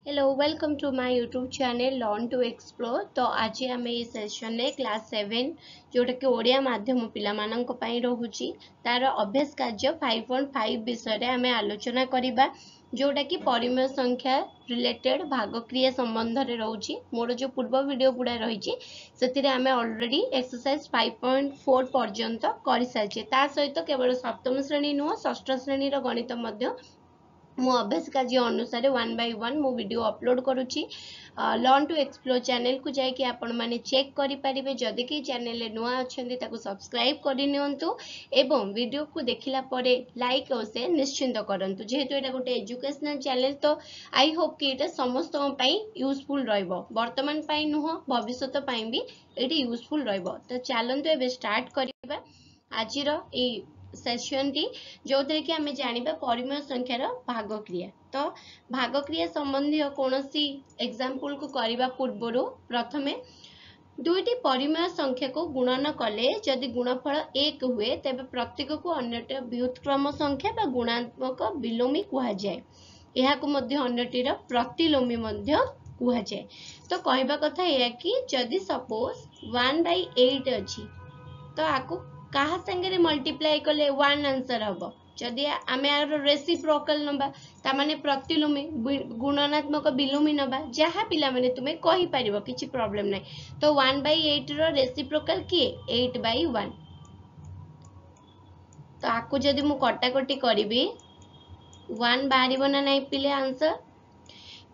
Hello welcome to my YouTube channel learn to explore. तो आज आम ये सेशन में क्लास 7 जोटा कि ओडिया माध्यम पिला मानक पई रहुची तार अभ्यास कार्य 5.5 विषय आम आलोचना करिबा जोटा कि परिमेय संख्या रिलेटेड भागक्रिया संबंध रे रहउची। मोर जो पूर्व वीडियो गुडा रही से आम ऑलरेडी एक्सरसाइज 5.4 पर्यंत कर सारी ता सहित केवल सप्तम श्रेणी नुह षष्ठ श्रेणी गणित मु अभ्यास कार्य अनुसार 1 by 1 मु वीडियो अपलोड करुच्ची। लर्न टू एक्सप्लोर चैनल को जाकि आपण माने चेक करि परिबे। जदि कि चैनल रे नुआ अछंती ताको सब्सक्राइब करि नियंतु एवं वीडियो को देखिला परे लाइक और शेयर निश्चिंत करंतु। जेहेतु एटा गोटे एजुकेशनल चैनल तो आई होप कि एटा समस्त पई यूजफुल रहइबो, वर्तमान पई नुह भविष्यत पई भी एटी यूजफुल रहइबो। तो चलंतु एबे स्टार्ट करिबा आजिर ए सेशन टी जो कि आम जाना परिमेय संख्यार भागक्रिया। तो भागक्रिया संबंधी कौन सी एग्जाम्पल को करने पूर्व प्रथमे दुईटी परिमेय संख्या को गुणन कले जदि गुणफल 1 हुए तेबे प्रत्येक को अन्यटी व्युत्क्रम संख्या बा गुणात्मक विलोमी कहा जाए। यह अन्यटीर प्रतिलोमी कहा जाए। तो कहवा कथा यह कि जदि सपोज 1/8 अच्छी तो आपको कहा संगे मल्टीप्लाई कले 1 आंसर हम। जदि आम रेसिप्रोकल नबा ता माने प्रतिलोमी गुणनात्मक विलोमी नबा जहाँ पिला माने तुम्हें कहि परिबो किछि प्रॉब्लम नै। तो 1/8 रो रेसिप्रोकल किए 8/1। तो आकु जदि मु कटाकटी करिबी 1 बारिबो ना नै पिले आंसर।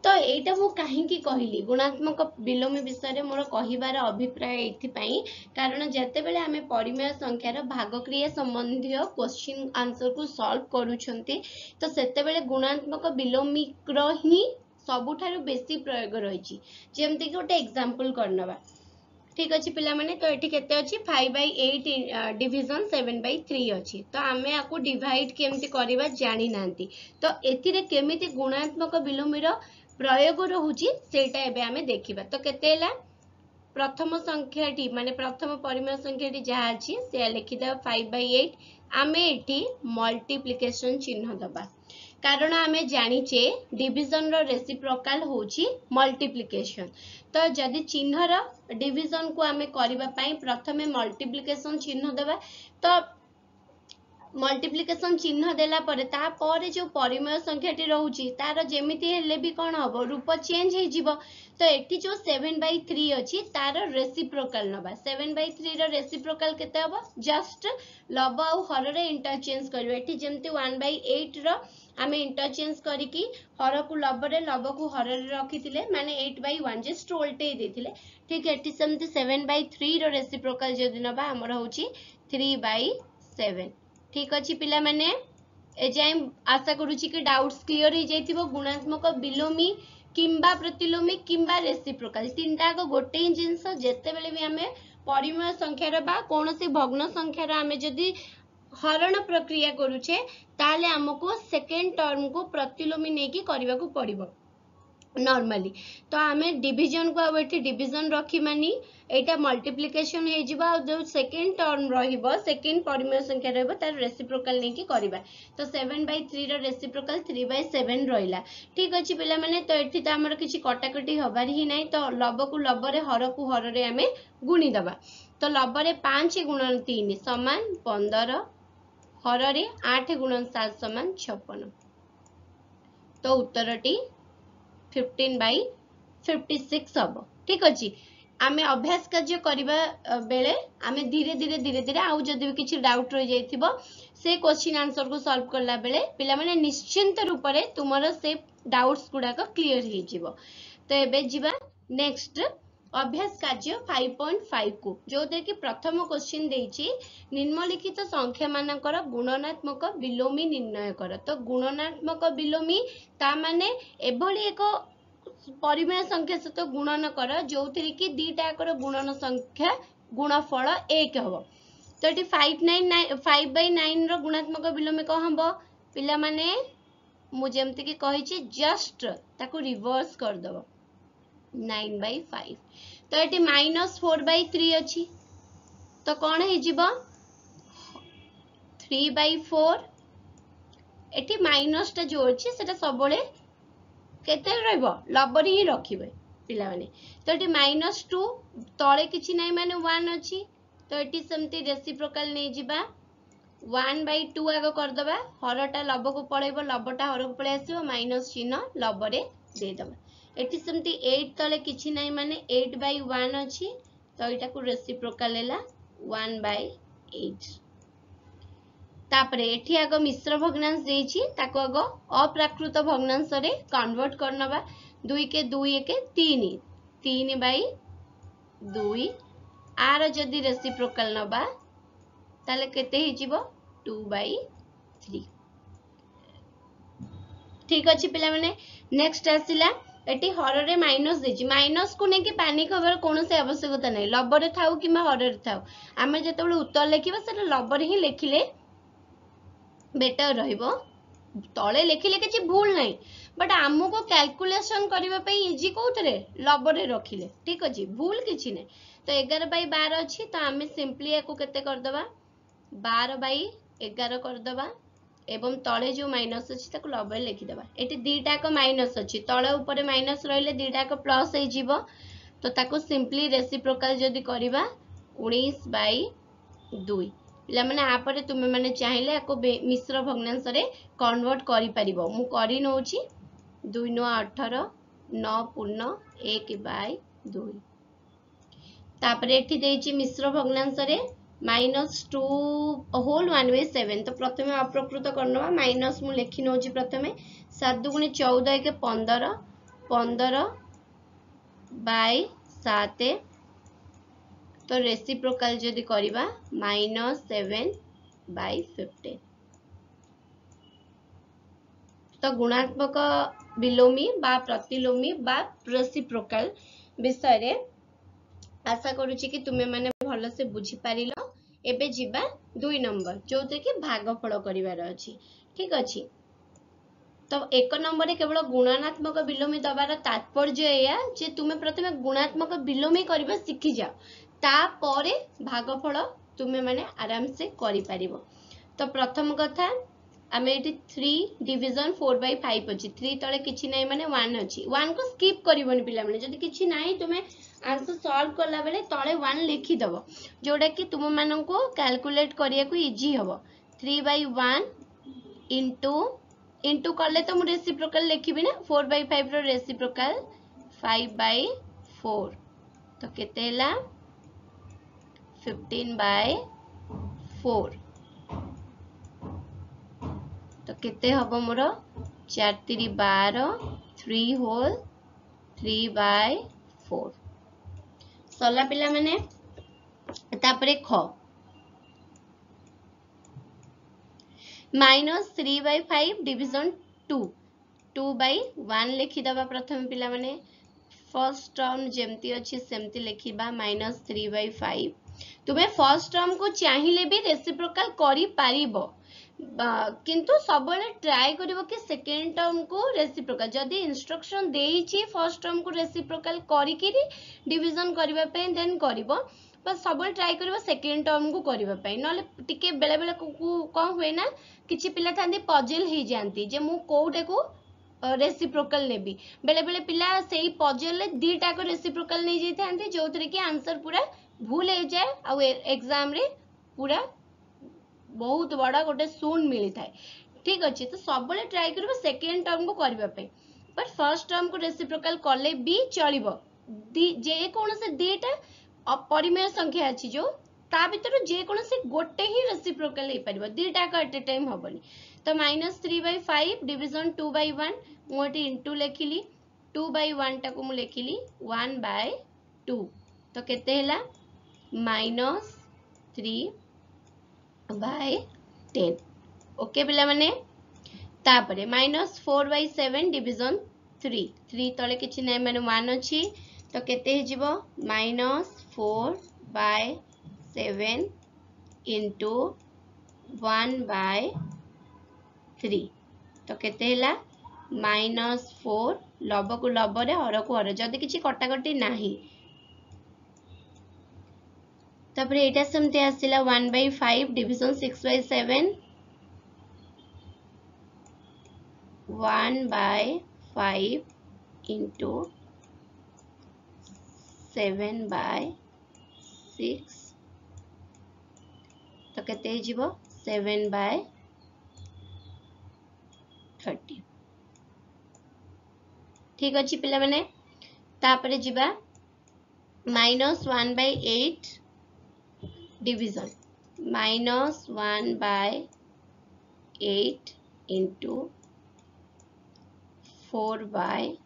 तो एटा मु कहीं कहली गुणात्मक विलोमी विषय मोर कहिबार अभिप्राय एथिपाई कारण जेतेबेले आमे परिमेय संख्यार भागक्रिया संबंधी क्वेश्चन आंसर को सॉल्व करूछंती तो सेतेबेले गुणात्मक विलोमी रो ही सबुठारु बेसी प्रयोग रहिछि। जेमति कि गोटे एग्जांपल करनबा। ठीक अछि पिला माने। तो एठी केते अछि 5/8 डिवीजन 7/3 अछि। तो आमे आकु डिवाइड केमति करिबा जानि नांती। तो एथिरे केमिति गुणात्मक विलोमीर प्रयोग रहुची सेटा एबे आमे देखिबा। तो केते हैला प्रथम संख्याटी माने प्रथम परिमेय संख्याटी जहा अछि से लिखिदा 5/8। आमे एठी मल्टीप्लिकेशन चिन्ह दबा कारण आमे जानिचे डिवीजन रो रेसिप्रोकल होची मल्टीप्लिकेशन। तो जदि चिन्ह रो डिवीजन को आमे करिबा पई प्रथमे मल्टीप्लिकेशन चिन्ह दबा। तो मल्टीप्लिकेशन चिन्ह देला परे ता परे जो परिमेय संख्याटी रहउची तार जेमिति हेले भी कोन हबो रूप चेंज हे जिवो। तो एठी जो 7/3 अछि तार रेसिप्रोकल नबा। 7/3 रो रेसिप्रोकल केते हबो जस्ट लब आ हर रे इंटरचेंज करबो। एठी जेमति 1/8 रो आमे इंटरचेंज करिकि हर को लब रे लब को हर रे रखिथिले माने 8/1 जस्ट उल्टे देथिले। ठीक एठी सेमति 7/3 रो रेसिप्रोकल जदि नबा हमर होची 3/7। ठीक अछि पिला माने ए जाय आशा करूची कि डाउट्स क्लियर हो जाइथिबो। गुणात्मक विलोमी किंबा प्रतिलोमी किंबा रेसिप्रोकल तीनटा को गोटे ही जिंस जेतेबेले भी आमे परिमेय संख्यार बा कोनोसी भग्न संख्यार आमे जदि हरण प्रक्रिया करूचे ताले हमको सेकेंड टर्म को प्रतिलोमी नेकी करबा को पड़िबो नॉर्मली। तो आमे डिवीजन को अब एठी डिवीजन रखी मानी एटा मल्टीप्लिकेशन हे जिबा और जो सेकेंड टर्म रहिबो सेकेंड परिमेय संख्या रहबो तार रेसिप्रोकल नेकी करबा। तो 7/3 रो रेसिप्रोकल 3/7 रहिला। ठीक अछि पिला माने। तो एठी त हमर किछि कटाकटी हबार ही नै। तो लब को लब रे हर को हर रे आमे गुणी दबा। तो लब रे 5 गुणन 3 समान 15 हर रे 8 गुणन 7 समान 56। तो उत्तरटी 15/56 हम। ठीक अछि आमे अभ्यास कार्य करिबा बेले आमे धीरे धीरे आउ जदि किछि डाउट रहि जाइथिबो से क्वेश्चन आंसर को सॉल्व करला बेले पिला माने निश्चिंत रूप रे तुमरो से डाउट्स गुडा को क्लियर हे जिवो। तो एबे जिबा नेक्स्ट अभ्यास कार्य 5.5 को जो कि प्रथम क्वेश्चन देछि निम्नलिखित संख्या मानकर गुणनात्मक विलोमी निर्णय कर। तो गुणनात्मक विलोमी ता माने एभली एक परिमेय संख्या सहित गुणन कर जो कि दीटा गुणन संख्या गुणफल 1 हम। तो ये 5/9 रो गुणात्मक विलोमी कौन हम पिला माने मुझे कि कही जस्ट ताको रिवर्स कर दबो 9/5। तो ये -4/3 अच्छी तो कौन है जीवो 3/4 एटी माइनस टा जो अच्छी सेटा सबले केते रहइबो लबर ही रखिबे पिला माने तो एटी -2 तळे किछि नै माने 1 अछि तो एटी समति रेसिप्रोकल नै जिबा 1/2 आगो कर दबा हरटा लब को पळेबो लबटा हर को पळे आसीबो माइनस चिन्ह लबरे दे दबा एटी समति 8 तळे किछि नै माने 8/1 अछि तो एटा को रेसिप्रोकल हैला 1/8 तापरे एठी आगो मिश्र भग्नांश देछि ताको आगो अप्राकृत भग्नांश रे कन्वर्ट करनबा 2 के 2 1 3 3/2 आर जदी रेसिप्रोकल नबा ताले केते हि जिवो 2/3 ठीक अछि पिला माने नेक्स्ट आसिला एटी हर रे माइनस देछि माइनस को ने कि पैनिक होबर कोनोसे आवश्यकता नै लबरे थाउ किमा हर रे थाउ आमे जेतेबेले उत्तर लेखिबा सेटा लबरे ही लेखिले बेटर रहिबो तळे लेखिले किछि भूल नै बट हमको कैलकुलेशन करबा पई इजी कोथरे लबरे रखिले ठीक अछि भूल किछि नै तो 11/12 अछि तो आमे सिंपली एको केते कर दबा 12/11 कर दबा एवं तळे जो माइनस अछि ताको लबरे लिखि दबा एटी दीटा को माइनस अछि तळे ऊपर माइनस रहिले दीटा को प्लस हे जिवो तो ताको सिंपली रेसिप्रोकल जदी करबा 19/2 पिला माने आपरे तुमे माने चाहिले एको मिश्र भग्नांश रे कन्वर्ट करि परिबो मु करि नउची 2 9 18 9 पूर्ण 1/2 तापरे एठी देछि मिश्र भग्नांश रे -2 होल 1/7 तो प्रथमे अप्रकृत करनवा माइनस मु लेखि नउची प्रथमे 7 दुगुणी 14 के 15 15/7 तो रेसिप्रोकल जदी करिबा -7/15 तो गुणात्मक विलोमी बा प्रतिलोमी बा रेसिप्रोकल विषय रे आशा करूची कि तुमे माने भलो से बुझी पारिलो एबे जिबा 2 नंबर जोते कि भागफल करिवार अछि ठीक अछि तो 1 नंबर रे केवल गुणात्मक विलोमी दबार तात्पर्य एया जे तुमे प्रथमे गुणात्मक विलोमी करबा सिखि जाओ तापरे भागफल तुमे माने आराम से करि पारिबो तो प्रथम कथा आमे एटी 3 डिवीजन 4/5 अछि 3 तळे किछि नै माने 1 अछि 1 को स्किप करिवनि पिला माने जदी किछि नै तुमे आंसर सॉल्व करला बेले तळे 1 लिखि दबो जोडा कि तुम मानन को कैलकुलेट करिया को इजी हबो 3/1 इनटू करले तो मु रेसिप्रोकल लिखिबि ना 4/5 रो रेसिप्रोकल 5/4 तो केते हैला 15/4 तो केते हबो मोर 4 3 12 3 होल 3/4 सला पिला माने तापरे ख -3/5 डिवीजन 2 2/1 लिखि दबा प्रथम पिला माने फर्स्ट टर्म जेमती अछि सेमती लिखिबा -3/5 तुमे फर्स्ट टर्म को चाहिले भी रेसिप्रोकल करि पारिबो किंतु सबले ट्राई करिवो कि सेकंड टर्म को रेसिप्रोकल जदी इंस्ट्रक्शन देइछि फर्स्ट टर्म को रेसिप्रोकल करि कि डिवीजन करिबा पे देन करिवो बस सबले ट्राई करिवो सेकंड टर्म को करिबा पे नले टिके बेले बेले कोन होय ना किछि पिला थांदी पजल ही जानती जे मु कोउटे को रेसिप्रोकल नेबी बेले बेले पिला सेही पजल ले दीटा को रेसिप्रोकल नै जै थांती जोतरे कि आंसर पूरा भूल हे जाय आ एग्जाम रे पूरा बहुत बड़ा गोटे शून्य मिली थाए ठीक अछि तो सबले ट्राई करबो सेकंड टर्म को करबा पे बट फर्स्ट टर्म को रेसिप्रोकल करले भी चलिबो जे कोन से दीटा अपरिमेय संख्या अछि जो ता भीतर जे कोन से गोटे ही रेसिप्रोकल हे परिबो दीटा का एट ए टाइम होबनी तो -3/5 डिवीजन 2/1 मोटी इनटू लेखिली 2/1 टा को मु लेखिली 1/2 तो केते हैला -3/10 ओके पिला माने तापरे -4/7 डिवीजन 3 3 तळे किछि नै माने 1 अछि तो केते हे जिवो -4/7 इनटू 1/3 तो केते हैला -4 लब को लब रे हर को हर जदी किछि कटाकटी नाही तापरे एटा समते आसिला 1/5 डिवीजन 6/7 1/5 इंटू 7/6 तो केते जीवो 7/30 ठीक अच्छी पिला माने तापरे जीवा -1/8 डिविजन -1/8 इंटू 4/3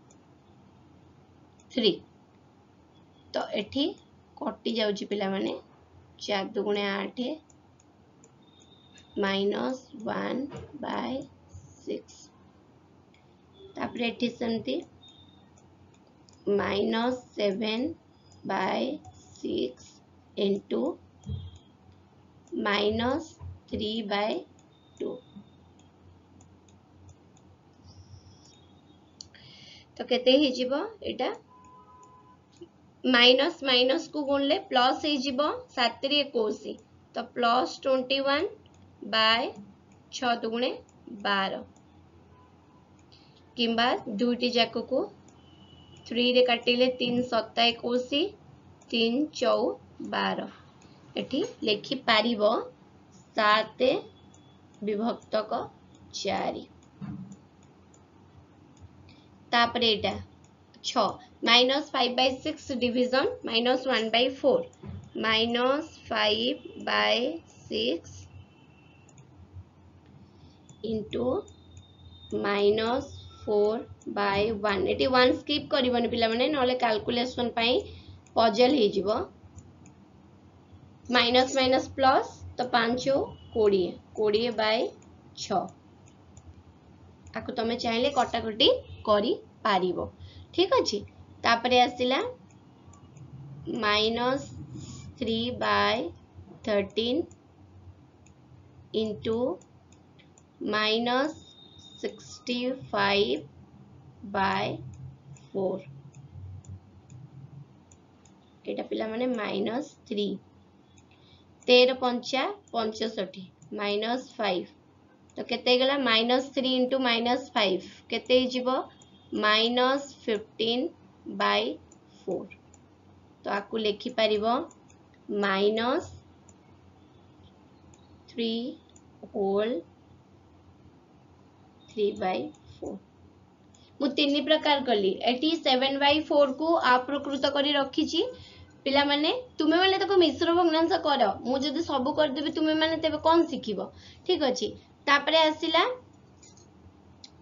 तो एठी कटि जाउची पिला माने 4 दुगुणे 8 -1/6 तापरे एठी सेमती -7/6 इंटू -3/2 तो केते ही जीवो एटा माइनस माइनस को गुणले प्लस ही जीवो 7/21 तो +21/6 दुगुणे 12 किंबा दुईटी जाक को 3 रे काटिले 3 7 21 3 4 12 एठी लेखि पारिबो 7 विभक्तक 4 तापरे एटा 6 -5/6 डिविजन -1/4 -5/6 इंटू -4/1 एटी 1 स्किप करिवनी पिला माने नले कैलकुलेशन पई पजल हे जिवो माइनस माइनस प्लस तो 5 20 20/6 आकु तमे चाहिले कटाकटी करी पारिबो ठीक अछि तापरे आसिला -3/13 इंटू -65/4 एटा पिला माने -3 13 पंचा 65 -5 तो केते गला -3 इंटू -5 केते जीवो -15/4 तो आकु लेखि पारिबो -3 होल 3/4 मु तीन प्रकार कली एटी 7/4 को अप्रकृत करी रखी छी पिला माने तुमे माने तको मिश्र भग्नांश कर मु जदी सब कर देबी तुमे माने तेबे कोन सिखिबो ठीक अछि तापरे आसिला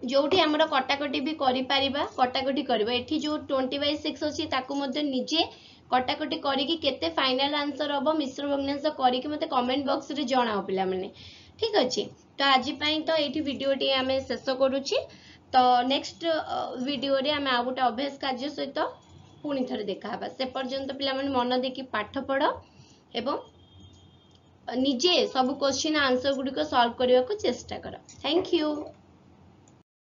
जोठी हमर कटाकटी भी करि पारिबा कटाकटी करबो एठी जो 20/6 अछि ताकू मध्ये निजे कटाकटी करी कि केते फाइनल आंसर हबो मिश्र भग्नांश करी कि मते कमेंट बॉक्स रे जणाओ पिला माने ठीक अछि तो आज पई तो एठी वीडियो टी हमें शेष करूची तो नेक्स्ट वीडियो रे हमें आ गोटे अभ्यास कार्य सहित पुणी थरे देखा हबा से पर्यंत पिला माने मन देखि पाठ पढो एवं निजे सब क्वेश्चन आंसर गुडी को सॉल्व करबा को चेष्टा करो थैंक यू।